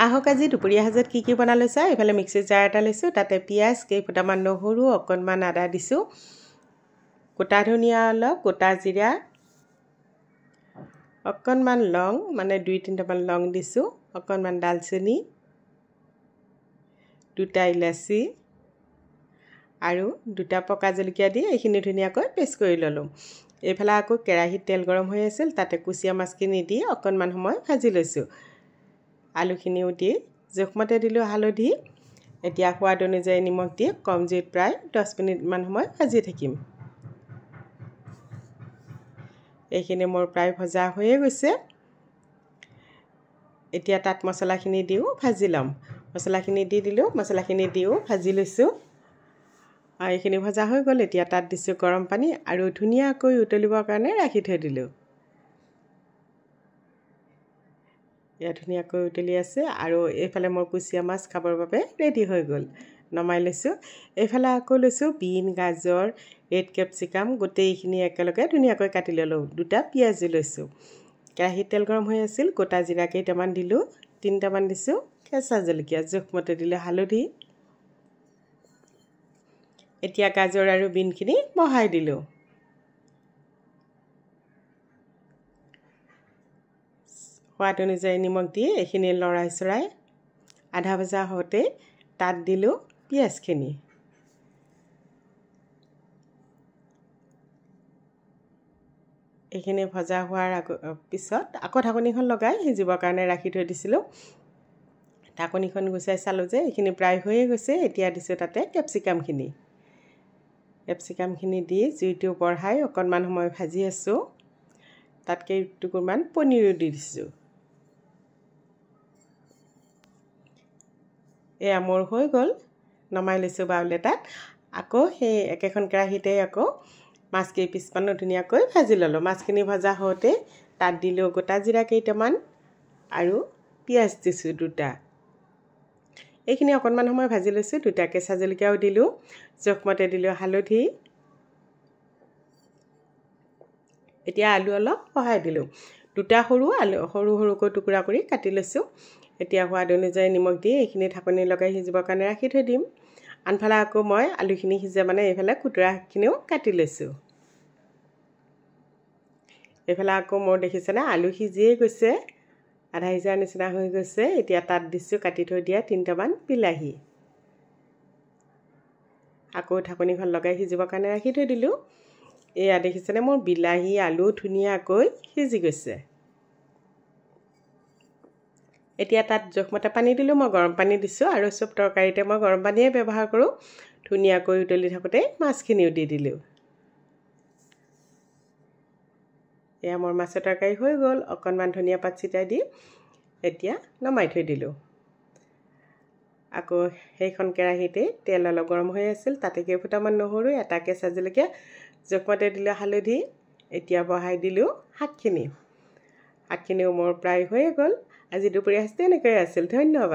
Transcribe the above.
আহক আজি দুপৰীয়া সাজত কি বনালো চাই। এফালে মিক্সি জাৰ এটা লৈছোঁ, তাতে পিঁয়াজ, কেইফুটামান নহৰু, অকণমান আদা দিছোঁ, গোটা ধনিয়া অলপ, গোটা জিৰা, অকণমান লং মানে 2-3টামান লং দিছোঁ, অকণমান ডালচেনি, 2টা ইলাচি আৰু 2টা পকা জলকীয়া দি এইখিনি ধুনীয়াকৈ পেষ্ট কৰি ল'লোঁ। এইফালে আকৌ কেৰাহীত তেল গৰম হৈ আছিল, তাতে কুচিয়া মাছখিনি দি অকণমান সময় ভাজি লৈছোঁ। আলুখিনিও দি জোখমতে দিলোঁ হালধি। এতিয়া সোৱাদ অনুযায়ী নিমখ দি কম জুইত প্ৰায় 10 মিনিটমান সময় ভাজি থাকিম। এইখিনি মোৰ প্ৰায় ভজা হৈয়ে গৈছে। এতিয়া তাত মছলাখিনি দিও ভাজি ল'ম। মছলাখিনি দি দিলোঁ, মছলাখিনি দিও ভাজি লৈছোঁ। এইখিনি ভজা হৈ গ'ল। এতিয়া তাত দিছোঁ গৰম পানী আৰু ধুনীয়াকৈ উতলিবৰ কাৰণে ৰাখি থৈ দিলোঁ। এয়া ধুনীয়াকৈ উতলি আছে আৰু এইফালে মোৰ কুচিয়া মাছ খাবৰ বাবে ৰেডি হৈ গ'ল। নমাই লৈছোঁ। এইফালে আকৌ লৈছোঁ বিন, গাজৰ, ৰেড কেপচিকাম গোটেইখিনি একেলগে ধুনীয়াকৈ কাটি ল'লোঁ। 2টা পিঁয়াজো লৈছোঁ। কেৰাহীত তেল গৰম হৈ আছিল, গোটা জিৰা কেইটামান দিলোঁ, 3টামান দিছোঁ কেঁচা জলকীয়া, জোখমতে দিলোঁ হালধি। এতিয়া গাজৰ আৰু বিনখিনি বহাই দিলোঁ। সোৱাদ অনুযায়ী নিমখ দি এইখিনি লৰাই আধা ভজা হওঁতে তাত দিলোঁ পিঁয়াজখিনি। এইখিনি ভজা হোৱাৰ পিছত আকৌ ঢাকনিখন লগাই সিজিবৰ কাৰণে ৰাখি থৈ দিছিলোঁ। ঢাকনিখন গুচাই চালোঁ যে এইখিনি প্ৰায় হৈয়ে গৈছে। এতিয়া দিছোঁ তাতে কেপচিকামখিনি। কেপচিকামখিনি দি জুইটো বঢ়াই অকণমান সময় ভাজি আছোঁ। তাত কেইটুকুৰমান পনীৰো দি দিছোঁ। এয়া মোৰ হৈ গ'ল। নমাই লৈছোঁ বাউল এটাত। আকৌ সেই একেখন কেৰাহীতে আকৌ মাছ কেইপিচমানো ধুনীয়াকৈ ভাজি ল'লোঁ। মাছখিনি ভজা হওঁতে তাত দিলোঁ গোটা জিৰা কেইটামান আৰু পিঁয়াজ দিছোঁ 2টা। এইখিনি অকণমান সময় ভাজি লৈছোঁ। 2টা কেঁচা জলকীয়াও দিলোঁ, জোখমতে দিলোঁ হালধি। এতিয়া আলু অলপ বহাই দিলোঁ। 2টা সৰু আলু সৰুকৈ টুকুৰা কৰি কাটি লৈছোঁ। এতিয়া সোৱাদ অনুযায়ী নিমখ দি এইখিনি ঢাকনি লগাই সিজিবৰ কাৰণে ৰাখি থৈ দিম। আনফালে আকৌ মই আলুখিনি সিজে মানে এইফালে কুটুৰাখিনিও কাটি লৈছোঁ। এইফালে আকৌ মোৰ দেখিছেনে আলু সিজিয়ে গৈছে, আধা সিজাৰ নিচিনা হৈ গৈছে। এতিয়া তাত দিছোঁ কাটি থৈ দিয়া 3টামান বিলাহী। আকৌ ঢাকনিখন লগাই সিজিবৰ কাৰণে ৰাখি থৈ দিলোঁ। এয়া দেখিছেনে মোৰ বিলাহী আলু ধুনীয়াকৈ সিজি গৈছে। এতিয়া তাত জোখমতে পানী দিলোঁ। মই গৰম পানী দিছোঁ আৰু চব তৰকাৰীতে মই গৰম পানীয়ে ব্যৱহাৰ কৰোঁ। ধুনীয়াকৈ উতলি থাকোঁতে মাছখিনিও দি দিলোঁ। এয়া মোৰ মাছৰ তৰকাৰী হৈ গ'ল। অকণমান ধনিয়া পাত ছিটাই দি এতিয়া নমাই থৈ দিলোঁ। আকৌ সেইখন কেৰাহীতে তেল অলপ গৰম হৈ আছিল, তাতে কেইফুটামান নহৰু, 1টা কেঁচা জলকীয়া, জোখমতে দিলোঁ হালধি। এতিয়া বহাই দিলোঁ শাকখিনি। শাকখিনিও মোৰ প্ৰায় হৈয়ে গ'ল। আজি দুপৰীয়া সাঁজটো এনেকৈয়ে আছিল। ধন্যবাদ।